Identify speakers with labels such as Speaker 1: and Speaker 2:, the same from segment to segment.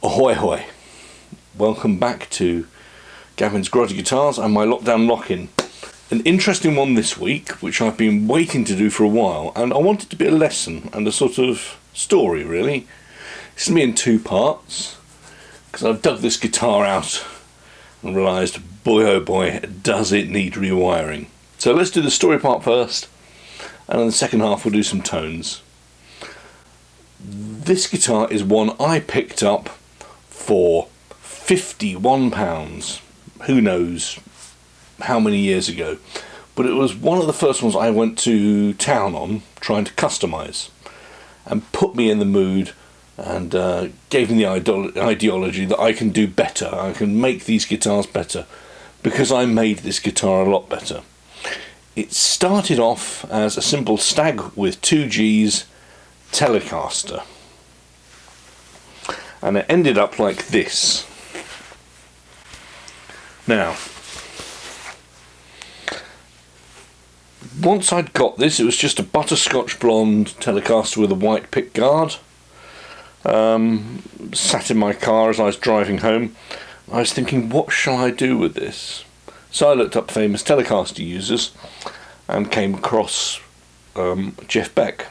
Speaker 1: Ahoy hoy! Welcome back to Gavin's Grotty Guitars and my lockdown lock-in. An interesting one this week, which I've been waiting to do for a while, and I want it to be a lesson and a sort of story really. It's going to be in two parts, because I've dug this guitar out and realised, boy oh boy, does it need rewiring. So let's do the story part first, and in the second half we'll do some tones. This guitar is one I picked up for £51, who knows how many years ago, but it was one of the first ones I went to town on trying to customise, and put me in the mood and gave me the ideology that I can do better, I can make these guitars better, because I made this guitar a lot better. It started off as a simple Stagg with 2Gs Telecaster, and it ended up like this. Now, once I'd got this, it was just a butterscotch blonde Telecaster with a white pick guard. Sat in my car as I was driving home. I was thinking, what shall I do with this? So I looked up famous Telecaster users and came across Jeff Beck.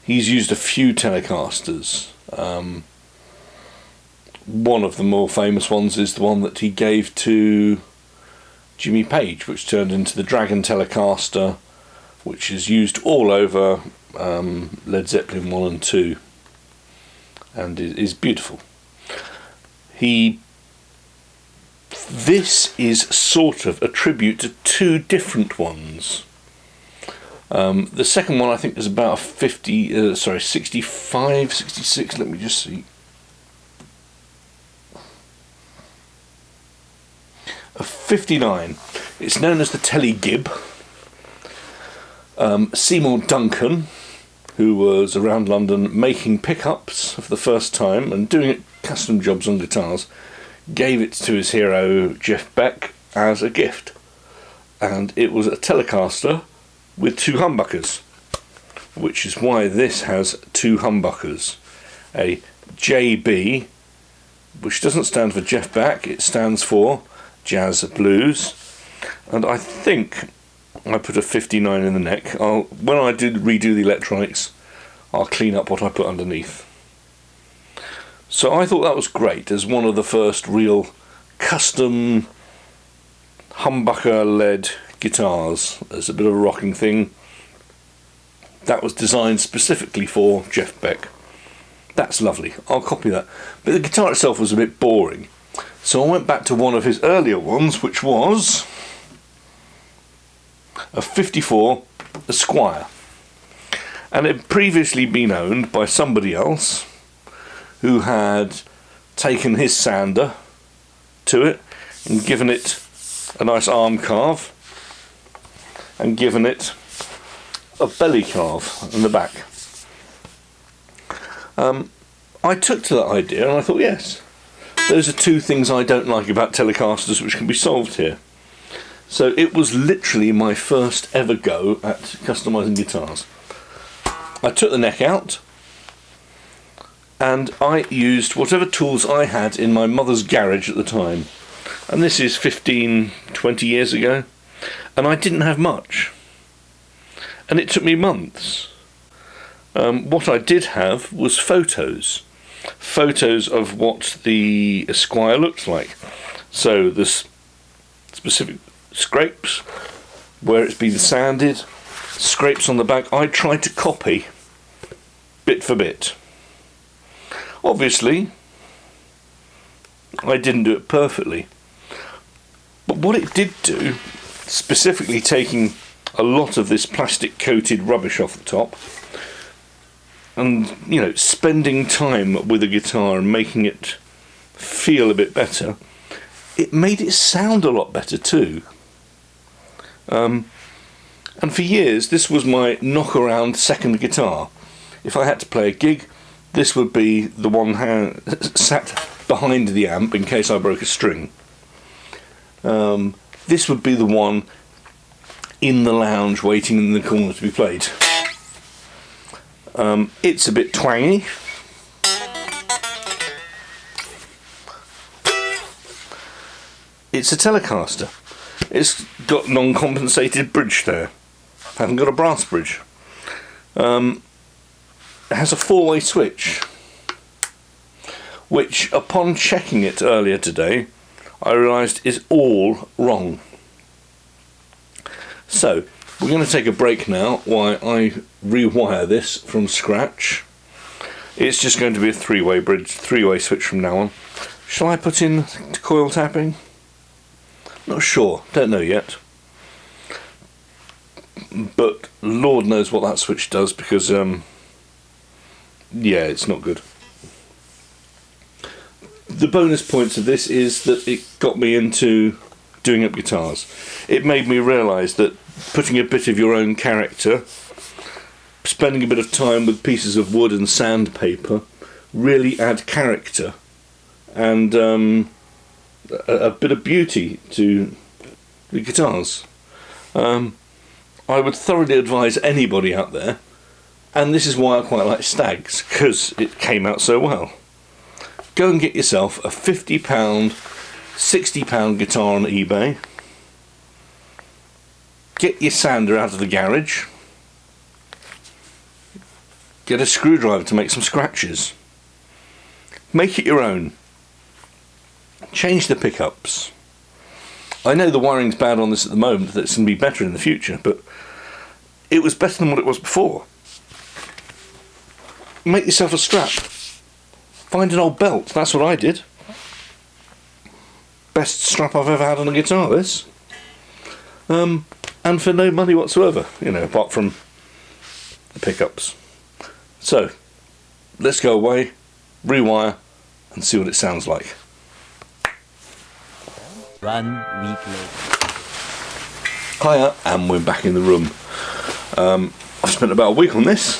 Speaker 1: He's used a few Telecasters. One of the more famous ones is the one that he gave to Jimmy Page, which turned into the Dragon Telecaster, which is used all over Led Zeppelin 1 and 2, and is beautiful. This is sort of a tribute to two different ones. The second one I think is about 65, 66, let me just see. A 59. It's known as the Tele-Gib. Seymour Duncan, who was around London making pickups for the first time and doing custom jobs on guitars, gave it to his hero Jeff Beck as a gift. And it was a Telecaster with two humbuckers, which is why this has two humbuckers. A JB, which doesn't stand for Jeff Beck, it stands for Jazz Blues, and I think I put a 59 in the neck. When I redo the electronics, I'll clean up what I put underneath. So I thought that was great as one of the first real custom humbucker led guitars. There's a bit of a rocking thing that was designed specifically for Jeff Beck. That's lovely, I'll copy that. But the guitar itself was a bit boring, so I went back to one of his earlier ones, which was a 54 Esquire, and it had previously been owned by somebody else who had taken his sander to it and given it a nice arm carve and given it a belly carve in the back. I took to that idea and I thought, yes, those are two things I don't like about Telecasters which can be solved here. So it was literally my first ever go at customising guitars. I took the neck out and I used whatever tools I had in my mother's garage at the time. And this is 15, 20 years ago. And I didn't have much. And it took me months. What I did have was photos of what the Esquire looked like. So there's specific scrapes where it's been sanded, scrapes on the back. I tried to copy bit for bit. Obviously I didn't do it perfectly, but what it did do, specifically taking a lot of this plastic coated rubbish off the top and, you know, spending time with a guitar and making it feel a bit better, it made it sound a lot better too. And for years this was my knock around second guitar. If I had to play a gig, this would be the one hand sat behind the amp in case I broke a string. This would be the one in the lounge waiting in the corner to be played. It's a bit twangy. It's a Telecaster. It's got non-compensated bridge there. Hasn't got a brass bridge. It has a 4-way switch, which upon checking it earlier today I realised is all wrong. So we're going to take a break now while I rewire this from scratch. It's just going to be a 3-way bridge, 3-way switch from now on. Shall I put in coil tapping? Not sure, don't know yet. But Lord knows what that switch does, because yeah, it's not good. The bonus points of this is that it got me into doing up guitars. It made me realise that putting a bit of your own character, spending a bit of time with pieces of wood and sandpaper, really add character and a bit of beauty to the guitars. I would thoroughly advise anybody out there, and this is why I quite like Stagg's, because it came out so well. Go and get yourself a £50, £60 guitar on eBay. Get your sander out of the garage. Get a screwdriver to make some scratches. Make it your own. Change the pickups. I know the wiring's bad on this at the moment, that it's going to be better in the future, but it was better than what it was before. Make yourself a strap. Find an old belt. That's what I did. Best strap I've ever had on a guitar, this. And for no money whatsoever, you know, apart from the pickups. So, let's go away, rewire, and see what it sounds like.
Speaker 2: 1 week later.
Speaker 1: Hiya, and we're back in the room. I've spent about a week on this,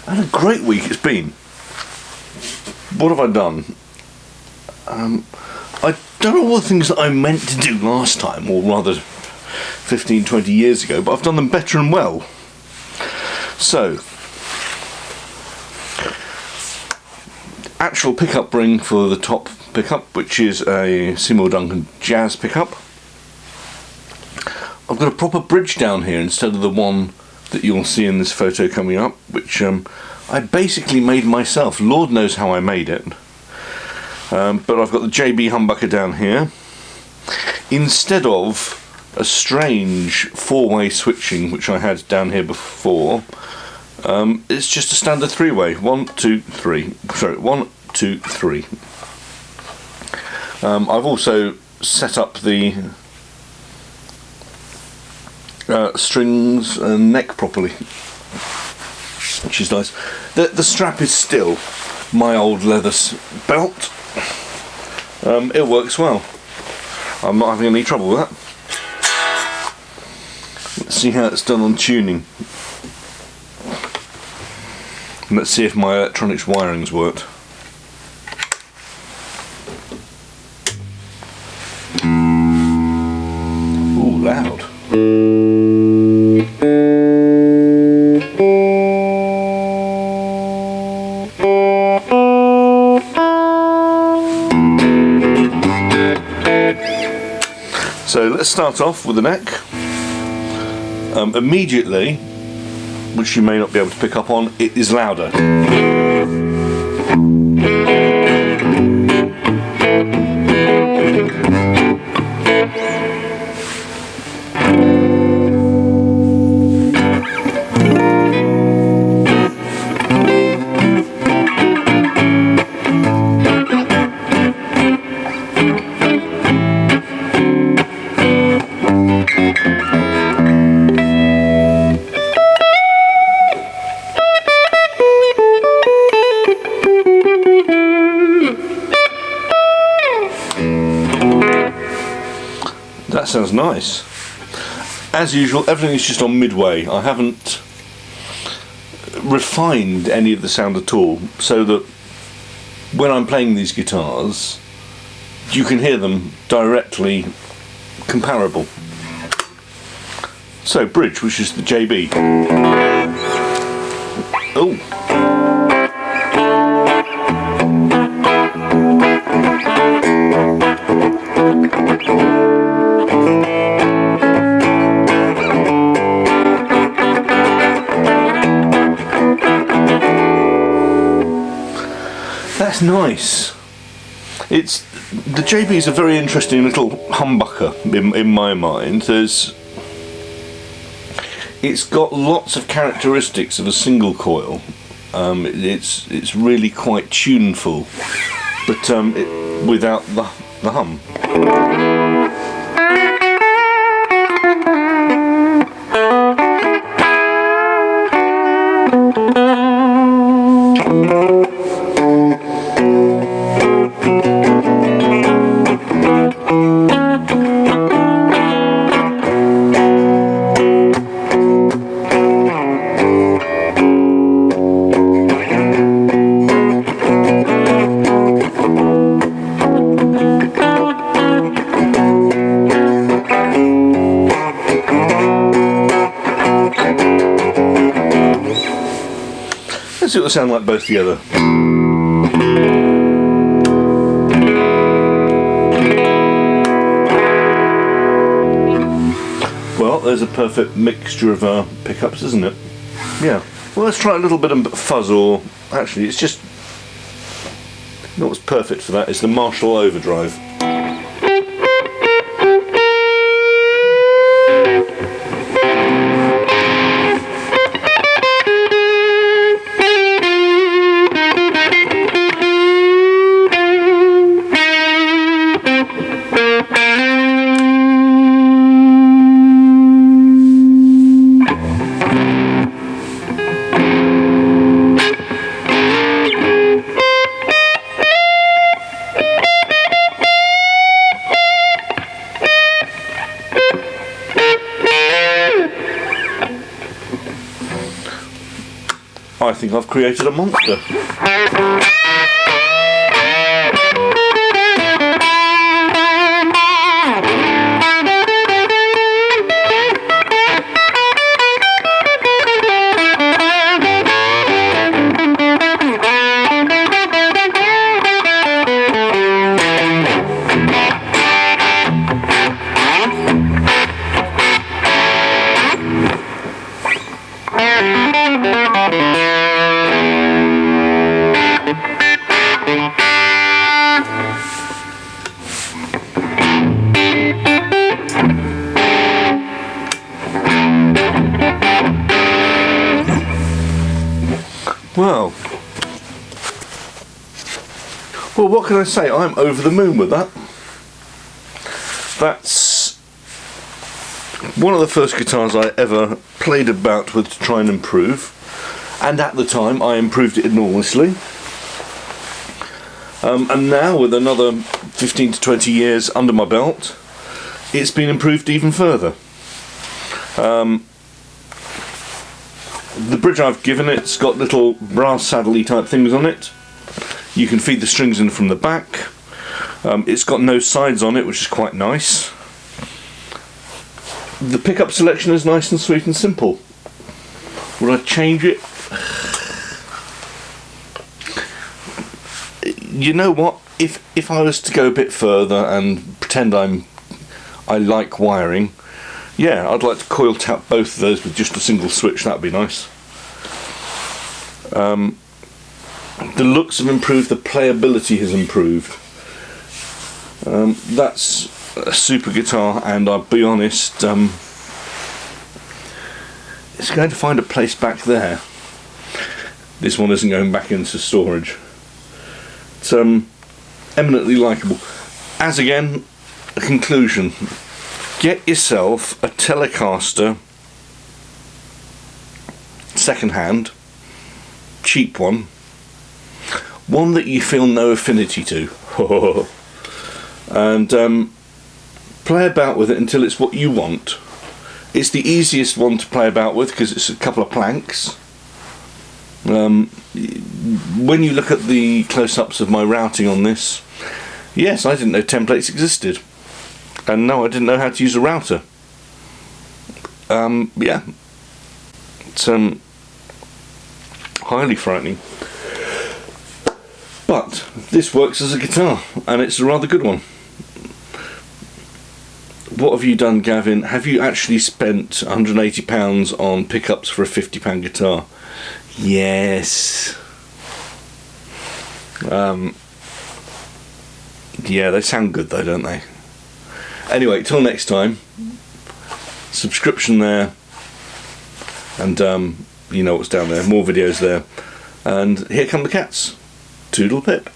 Speaker 1: and a great week it's been. What have I done? I've done all the things that I meant to do last time, or rather 15-20 years ago, but I've done them better and well. So, actual pickup ring for the top pickup, which is a Seymour Duncan Jazz pickup. I've got a proper bridge down here instead of the one that you'll see in this photo coming up, which I basically made myself. Lord knows how I made it. But I've got the JB humbucker down here. Instead of a strange 4-way switching, which I had down here before, it's just a standard 3-way. 1, 2, 3. Sorry, 1, 2, 3. I've also set up the strings and neck properly, which is nice. The strap is still my old leather belt. It works well. I'm not having any trouble with that. Let's see how it's done on tuning. And let's see if my electronics wiring's worked. Ooh, loud. So let's start off with the neck. Immediately, which you may not be able to pick up on, it is louder. That sounds nice. As usual, everything is just on midway. I haven't refined any of the sound at all, so that when I'm playing these guitars, you can hear them directly comparable. So bridge, which is the JB. Oh. That's nice. The JB is a very interesting little humbucker in my mind. It's got lots of characteristics of a single coil. It's really quite tuneful, but without the hum. Let's see what they sound like both together. Well, there's a perfect mixture of pickups, isn't it? Yeah. Well, let's try a little bit of fuzz, or actually, it's just. You know what's perfect for that is the Marshall overdrive. I think I've created a monster. Well, what can I say? I'm over the moon with that. That's one of the first guitars I ever played about with to try and improve, and at the time I improved it enormously. And now, with another 15 to 20 years under my belt, it's been improved even further. The bridge I've given it's got little brass saddle-y type things on it. You can feed the strings in from the back. It's got no sides on it, which is quite nice. The pickup selection is nice and sweet and simple. Would I change it? You know what? If I was to go a bit further and pretend I like wiring, yeah, I'd like to coil tap both of those with just a single switch. That'd be nice. The looks have improved, the playability has improved. That's a super guitar, and I'll be honest, it's going to find a place back there. This one isn't going back into storage. It's eminently likeable. As again, a conclusion, get yourself a Telecaster second hand, cheap one that you feel no affinity to, and play about with it until it's what you want. It's the easiest one to play about with because it's a couple of planks. When you look at the close-ups of my routing on this, yes, I didn't know templates existed, and no, I didn't know how to use a router. yeah, it's highly frightening. But this works as a guitar, and it's a rather good one. What have you done, Gavin? Have you actually spent £180 on pickups for a £50 guitar? Yes. Yeah, they sound good though, don't they? Anyway, till next time. Subscription there, and you know what's down there. More videos there. And here come the cats. Toodle pip.